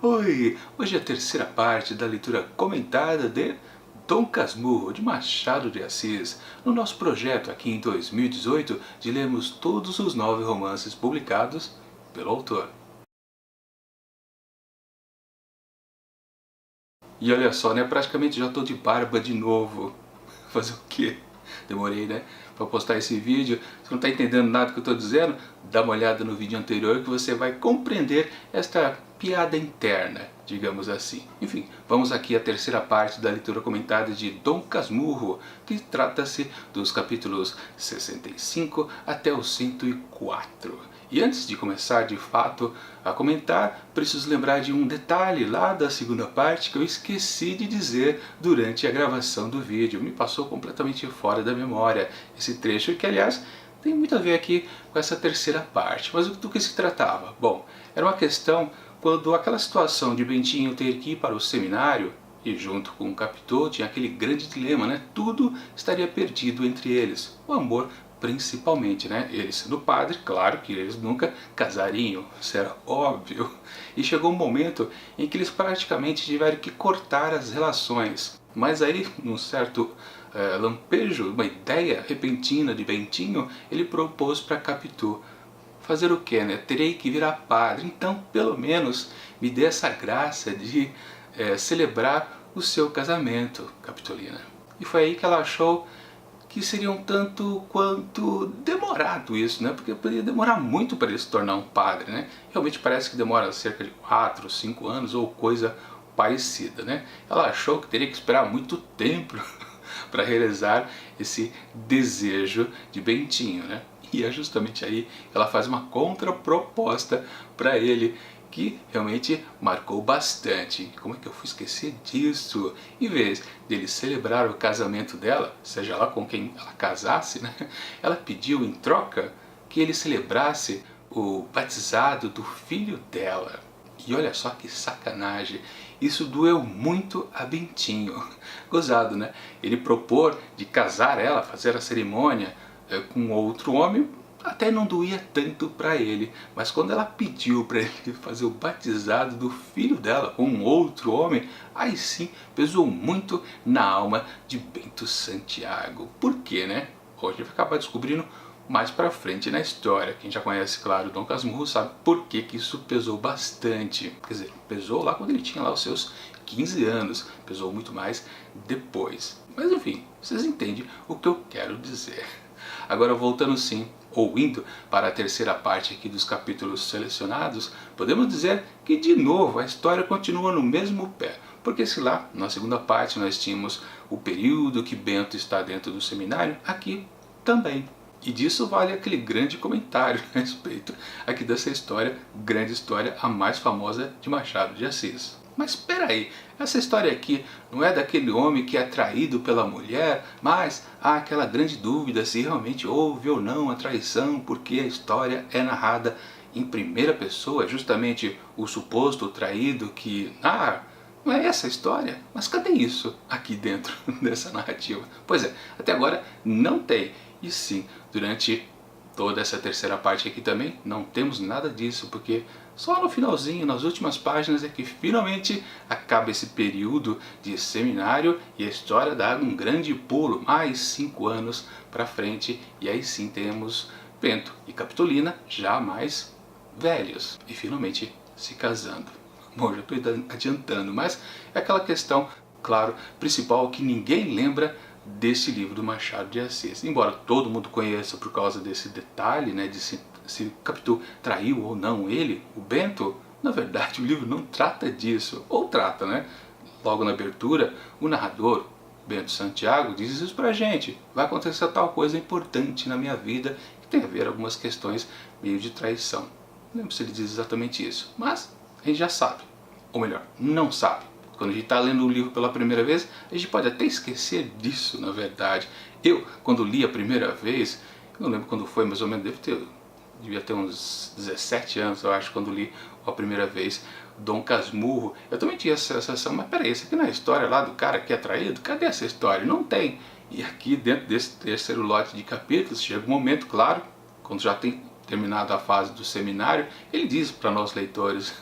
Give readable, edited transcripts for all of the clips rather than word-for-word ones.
Oi! Hoje é a terceira parte da leitura comentada de Dom Casmurro, de Machado de Assis, no nosso projeto aqui em 2018 de lermos todos os 9 romances publicados pelo autor. E olha só, né? Praticamente já estou de barba de novo. Fazer o quê? Demorei, né? Para postar esse vídeo. Se não está entendendo nada do que eu estou dizendo, dá uma olhada no vídeo anterior que você vai compreender esta piada interna, digamos assim. Enfim, vamos aqui à terceira parte da leitura comentada de Dom Casmurro, que trata-se dos capítulos 65 até o 104. E antes de começar de fato a comentar, preciso lembrar de um detalhe lá da segunda parte que eu esqueci de dizer durante a gravação do vídeo. Me passou completamente fora da memória esse trecho, que aliás tem muito a ver aqui com essa terceira parte. Mas do que se tratava? Bom, era uma questão quando aquela situação de Bentinho ter que ir para o seminário, e junto com o Capitu tinha aquele grande dilema, né? Tudo estaria perdido entre eles. O amor principalmente, né? Ele sendo padre, claro que eles nunca casariam, isso era óbvio. E chegou um momento em que eles praticamente tiveram que cortar as relações. Mas aí, num certo lampejo, uma ideia repentina de Bentinho, ele propôs para Capitu: fazer o que, né? Terei que virar padre, então pelo menos me dê essa graça de celebrar o seu casamento, Capitolina. E foi aí que ela achou que seria um tanto quanto demorado isso, né? Porque poderia demorar muito para ele se tornar um padre, né? Realmente parece que demora cerca de 4, 5 anos ou coisa parecida, né? Ela achou que teria que esperar muito tempo para realizar esse desejo de Bentinho, né? E é justamente aí que ela faz uma contraproposta para ele, que realmente marcou bastante. Como é que eu fui esquecer disso? Em vez dele celebrar o casamento dela, seja lá com quem ela casasse, né? Ela pediu em troca que ele celebrasse o batizado do filho dela. E olha só que sacanagem, isso doeu muito a Bentinho. Gozado, né? Ele propor de casar ela, fazer a cerimônia com outro homem, até não doía tanto para ele, mas quando ela pediu para ele fazer o batizado do filho dela com um outro homem, aí sim pesou muito na alma de Bento Santiago. Por quê, né? Hoje vai acabar descobrindo mais pra frente na história. Quem já conhece, claro, Dom Casmurro sabe por que isso pesou bastante. Quer dizer, pesou lá quando ele tinha lá os seus 15 anos, pesou muito mais depois. Mas enfim, vocês entendem o que eu quero dizer. Agora voltando sim, ou indo para a terceira parte aqui dos capítulos selecionados, podemos dizer que de novo a história continua no mesmo pé. Porque se lá na segunda parte nós tínhamos o período que Bento está dentro do seminário, aqui também. E disso vale aquele grande comentário a respeito aqui dessa história, grande história, a mais famosa de Machado de Assis. Mas espera aí, essa história aqui não é daquele homem que é traído pela mulher, mas há aquela grande dúvida se realmente houve ou não a traição, porque a história é narrada em primeira pessoa, justamente o suposto traído que... não é essa a história? Mas cadê isso aqui dentro dessa narrativa? Pois é, até agora não tem. E sim, durante toda essa terceira parte aqui também não temos nada disso, porque só no finalzinho, nas últimas páginas, é que finalmente acaba esse período de seminário e a história dá um grande pulo, mais 5 anos para frente, e aí sim temos Bento e Capitolina já mais velhos e finalmente se casando. Bom, já estou adiantando, mas é aquela questão, claro, principal que ninguém lembra desse livro do Machado de Assis. Embora todo mundo conheça por causa desse detalhe, né, de se Capitu traiu ou não ele, o Bento, na verdade o livro não trata disso. Ou trata, né? Logo na abertura, o narrador, Bento Santiago, diz isso pra gente. Vai acontecer tal coisa importante na minha vida que tem a ver com algumas questões meio de traição. Não lembro se ele diz exatamente isso, mas a gente já sabe. Ou melhor, não sabe. Quando a gente está lendo o livro pela primeira vez, a gente pode até esquecer disso, na verdade. Eu, quando li a primeira vez, eu não lembro quando foi, mais ou menos, devia ter uns 17 anos, eu acho, quando li a primeira vez Dom Casmurro. Eu também tinha essa sensação, mas peraí, isso aqui não é a história lá do cara que é traído? Cadê essa história? Não tem. E aqui, dentro desse terceiro lote de capítulos, chega um momento, claro, quando já tem terminado a fase do seminário, ele diz para nós leitores: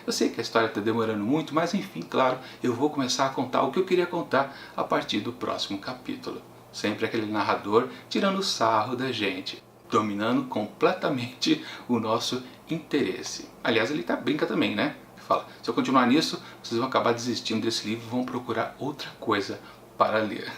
Eu sei que a história está demorando muito, mas enfim, claro, eu vou começar a contar o que eu queria contar a partir do próximo capítulo. Sempre aquele narrador tirando sarro da gente, dominando completamente o nosso interesse. Aliás, ele brinca também, né? Fala, se eu continuar nisso, vocês vão acabar desistindo desse livro e vão procurar outra coisa para ler.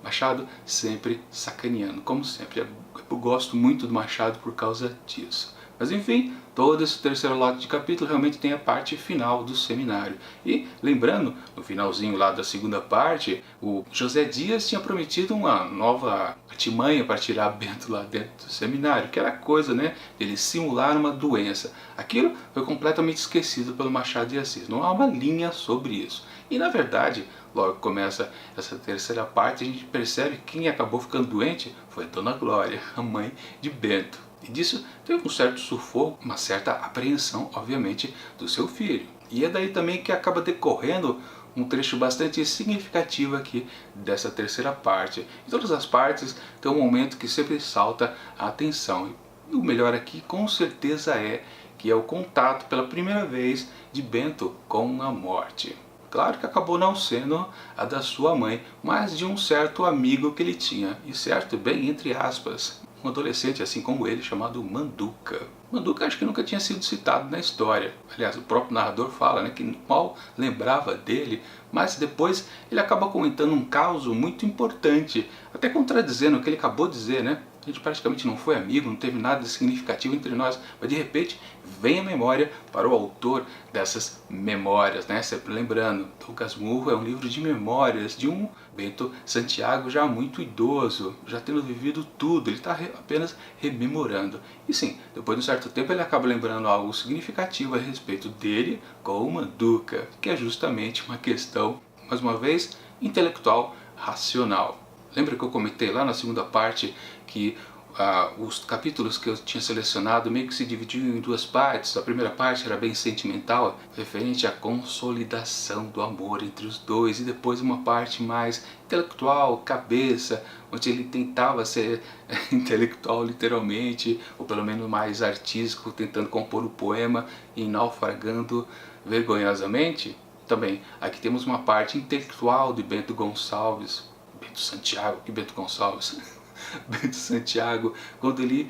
Machado sempre sacaneando, como sempre. Eu gosto muito do Machado por causa disso. Mas enfim, todo esse terceiro lote de capítulo realmente tem a parte final do seminário. E lembrando, no finalzinho lá da segunda parte, o José Dias tinha prometido uma nova artimanha para tirar Bento lá dentro do seminário, que era a coisa, né, ele simular uma doença. Aquilo foi completamente esquecido pelo Machado de Assis. Não há uma linha sobre isso. E na verdade, logo que começa essa terceira parte, a gente percebe que quem acabou ficando doente foi a Dona Glória, a mãe de Bento. E disso teve um certo sufoco, uma certa apreensão, obviamente, do seu filho. E é daí também que acaba decorrendo um trecho bastante significativo aqui dessa terceira parte. Em todas as partes tem um momento que sempre salta a atenção. E o melhor aqui, com certeza, é que é o contato pela primeira vez de Bento com a morte. Claro que acabou não sendo a da sua mãe, mas de um certo amigo que ele tinha. E certo, bem entre aspas, um adolescente assim como ele, chamado Manduca. Manduca acho que nunca tinha sido citado na história. Aliás, o próprio narrador fala, né, que mal lembrava dele, mas depois ele acaba comentando um caso muito importante, até contradizendo o que ele acabou de dizer, né? A gente praticamente não foi amigo, não teve nada de significativo entre nós, mas de repente vem a memória para o autor dessas memórias, né? Sempre lembrando, Dom Casmurro é um livro de memórias de um Bento Santiago já muito idoso, já tendo vivido tudo, ele está apenas rememorando. E sim, depois de um certo tempo ele acaba lembrando algo significativo a respeito dele com o Manduca, que é justamente uma questão, mais uma vez, intelectual, racional. Lembra que eu comentei lá na segunda parte que os capítulos que eu tinha selecionado meio que se dividiam em duas partes. A primeira parte era bem sentimental, referente à consolidação do amor entre os dois, e depois uma parte mais intelectual, cabeça, onde ele tentava ser intelectual literalmente, ou pelo menos mais artístico, tentando compor o poema e naufragando vergonhosamente. Também aqui temos uma parte intelectual de Bento Gonçalves, Bento Santiago, que Bento Gonçalves? Bento Santiago, quando ele,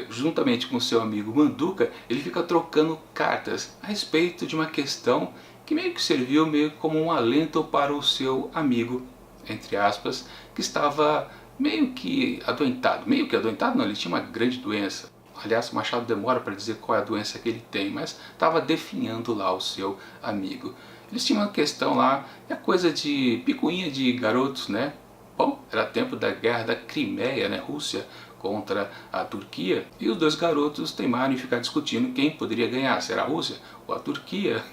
juntamente com seu amigo Manduca, ele fica trocando cartas a respeito de uma questão que meio que serviu meio como um alento para o seu amigo, entre aspas, que estava meio que adoentado. Meio que adoentado não, ele tinha uma grande doença. Aliás, Machado demora para dizer qual é a doença que ele tem, mas estava definhando lá o seu amigo. Eles tinham uma questão lá, é coisa de picuinha de garotos, né? Bom, era tempo da guerra da Crimeia, né, Rússia contra a Turquia, e os dois garotos teimaram em ficar discutindo quem poderia ganhar, se era a Rússia ou a Turquia.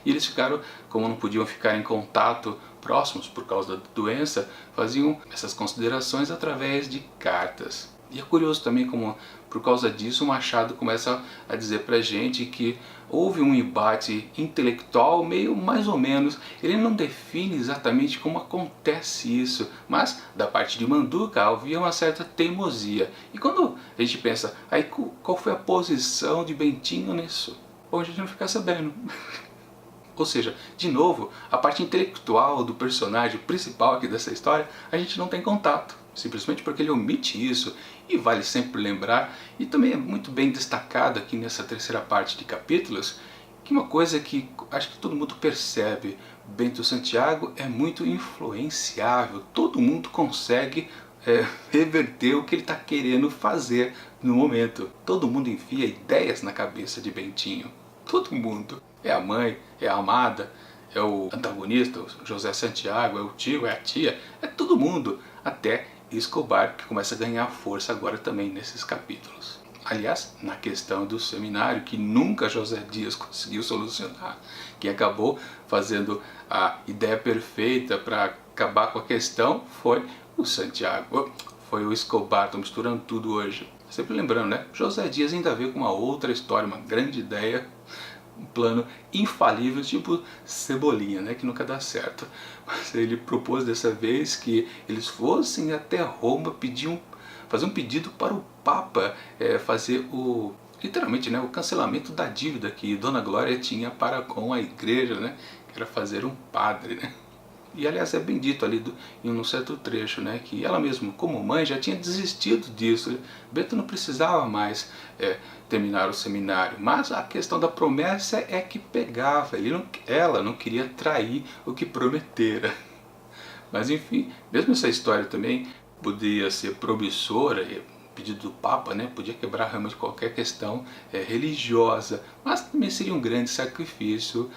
E eles ficaram, como não podiam ficar em contato próximos por causa da doença, faziam essas considerações através de cartas. E é curioso também como, por causa disso, o Machado começa a dizer pra gente que houve um embate intelectual meio mais ou menos. Ele não define exatamente como acontece isso, mas da parte de Manduca havia uma certa teimosia. E quando a gente pensa, aí qual foi a posição de Bentinho nisso? Bom, a gente não fica sabendo. Ou seja, de novo, a parte intelectual do personagem principal aqui dessa história, a gente não tem contato. Simplesmente porque ele omite isso, e vale sempre lembrar, e também é muito bem destacado aqui nessa terceira parte de capítulos, que uma coisa que acho que todo mundo percebe, Bento Santiago é muito influenciável, todo mundo consegue reverter o que ele está querendo fazer no momento. Todo mundo enfia ideias na cabeça de Bentinho, todo mundo. É a mãe, é a amada, é o antagonista, o José Santiago, é o tio, é a tia, é todo mundo, até Escobar, que começa a ganhar força agora também nesses capítulos. Aliás, na questão do seminário, que nunca José Dias conseguiu solucionar, que acabou fazendo a ideia perfeita para acabar com a questão, foi o Santiago, foi o Escobar. Estou misturando tudo hoje. Sempre lembrando, né? José Dias ainda veio com uma outra história, uma grande ideia, um plano infalível, tipo Cebolinha, né, que nunca dá certo. Mas ele propôs dessa vez que eles fossem até Roma fazer um pedido para o Papa fazer o literalmente, né, o cancelamento da dívida que Dona Glória tinha para com a igreja, né, que era fazer um padre, né. E aliás é bem dito ali em um certo trecho, né, que ela mesma, como mãe, já tinha desistido disso. Bento não precisava mais terminar o seminário, mas a questão da promessa é que pegava. Ela não queria trair o que prometera. Mas enfim, mesmo essa história também podia ser promissora, pedido do Papa, né, podia quebrar realmente qualquer questão religiosa, mas também seria um grande sacrifício.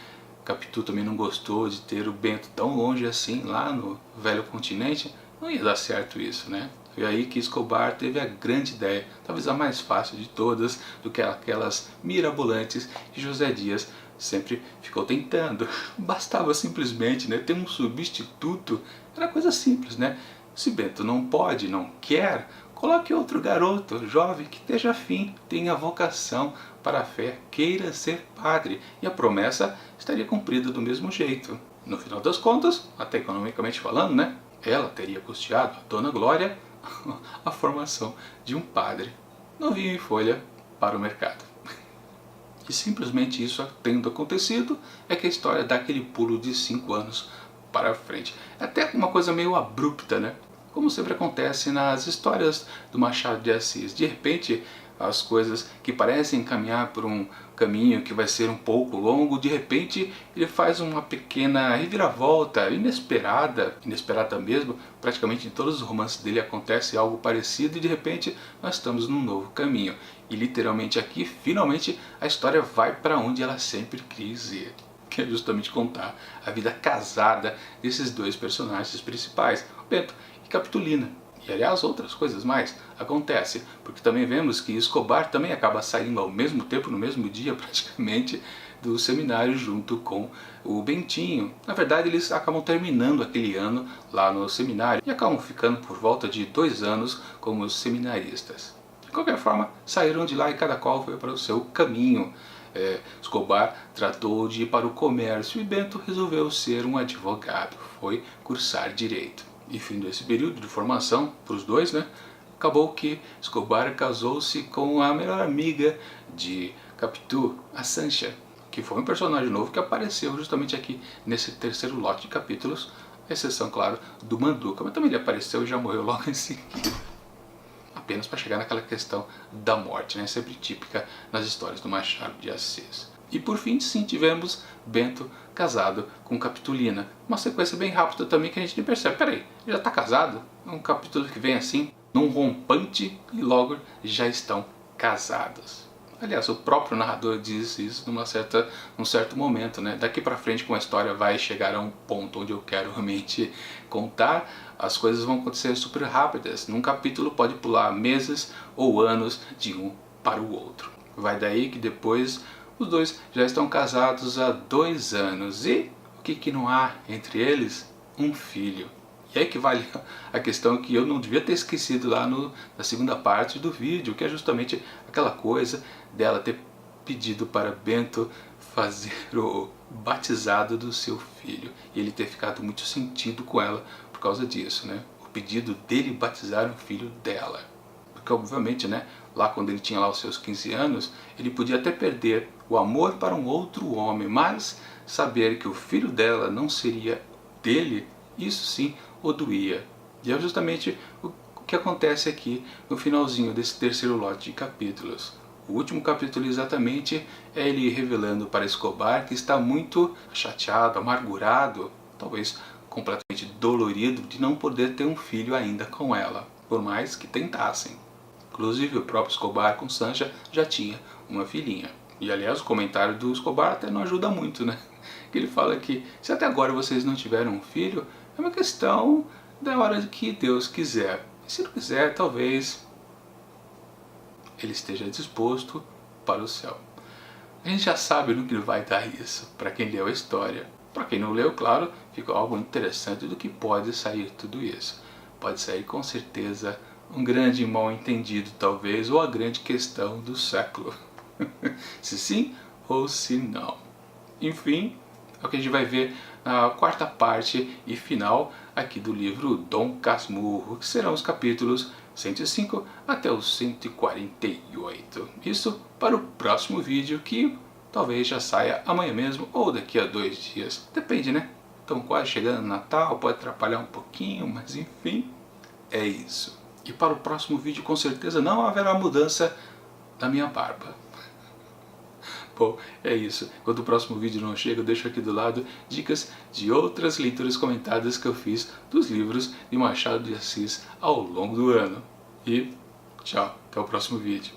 Capitu também não gostou de ter o Bento tão longe assim, lá no velho continente. Não ia dar certo isso, né? Foi aí que Escobar teve a grande ideia, talvez a mais fácil de todas, do que aquelas mirabolantes que José Dias sempre ficou tentando. Bastava simplesmente, né, ter um substituto. Era coisa simples, né? Se Bento não pode, não quer, coloque outro garoto jovem que esteja afim, tenha vocação para a fé, queira ser padre, e a promessa estaria cumprida do mesmo jeito. No final das contas, até economicamente falando, né, ela teria custeado a Dona Glória a formação de um padre novinho em folha para o mercado. E simplesmente isso tendo acontecido é que a história dá aquele pulo de 5 anos para frente. É até uma coisa meio abrupta, né? Como sempre acontece nas histórias do Machado de Assis. De repente, as coisas que parecem caminhar por um caminho que vai ser um pouco longo, de repente ele faz uma pequena reviravolta inesperada mesmo. Praticamente em todos os romances dele acontece algo parecido e de repente nós estamos num novo caminho. E literalmente aqui, finalmente, a história vai para onde ela sempre quis ir, que é justamente contar a vida casada desses dois personagens principais, Bento e Capitolina. E aliás, outras coisas mais acontecem, porque também vemos que Escobar também acaba saindo ao mesmo tempo, no mesmo dia praticamente, do seminário junto com o Bentinho. Na verdade, eles acabam terminando aquele ano lá no seminário e acabam ficando por volta de 2 anos como seminaristas. De qualquer forma, saíram de lá e cada qual foi para o seu caminho. Escobar tratou de ir para o comércio e Bento resolveu ser um advogado, foi cursar direito. E fim desse período de formação para os dois, né, acabou que Escobar casou-se com a melhor amiga de Capitu, a Sancha, que foi um personagem novo que apareceu justamente aqui nesse terceiro lote de capítulos, à exceção, claro, do Manduca, mas também ele apareceu e já morreu logo em seguida. Apenas para chegar naquela questão da morte, né, sempre típica nas histórias do Machado de Assis. E por fim, sim, tivemos Bento casado com Capitolina. Uma sequência bem rápida também que a gente nem percebe. Peraí, já está casado? Um capítulo que vem assim, num rompante, e logo já estão casados. Aliás, o próprio narrador diz isso num certo momento, né? Daqui para frente, como a história vai chegar a um ponto onde eu quero realmente contar, as coisas vão acontecer super rápidas. Num capítulo pode pular meses ou anos de um para o outro. Vai daí que depois os dois já estão casados há 2 anos e o que não há entre eles? Um filho. E aí que vale a questão que eu não devia ter esquecido lá na segunda parte do vídeo, que é justamente aquela coisa dela ter pedido para Bento fazer o batizado do seu filho. E ele ter ficado muito sentido com ela por causa disso, né? O pedido dele batizar um filho dela. Porque obviamente, né, lá quando ele tinha lá os seus 15 anos, ele podia até perder o amor para um outro homem, mas saber que o filho dela não seria dele, isso sim o doía. E é justamente o que acontece aqui no finalzinho desse terceiro lote de capítulos. O último capítulo exatamente é ele revelando para Escobar que está muito chateado, amargurado, talvez completamente dolorido de não poder ter um filho ainda com ela, por mais que tentassem. Inclusive o próprio Escobar com Sancha já tinha uma filhinha. E aliás o comentário do Escobar até não ajuda muito, né? Que ele fala que se até agora vocês não tiveram um filho, é uma questão da hora que Deus quiser. E se não quiser, talvez ele esteja disposto para o céu. A gente já sabe no que vai dar isso, para quem leu a história. Para quem não leu, claro, fica algo interessante do que pode sair tudo isso. Pode sair com certeza um grande mal entendido talvez, ou a grande questão do século. Se sim ou se não. Enfim, é o que a gente vai ver na quarta parte e final aqui do livro Dom Casmurro, que serão os capítulos 105 até o 148. Isso para o próximo vídeo, que talvez já saia amanhã mesmo ou daqui a 2 dias. Depende, né? Estão quase chegando no Natal, pode atrapalhar um pouquinho, mas enfim, é isso. E para o próximo vídeo com certeza não haverá mudança na minha barba. Bom, é isso. Quando o próximo vídeo não chega, eu deixo aqui do lado dicas de outras leituras comentadas que eu fiz dos livros de Machado de Assis ao longo do ano. E tchau, até o próximo vídeo.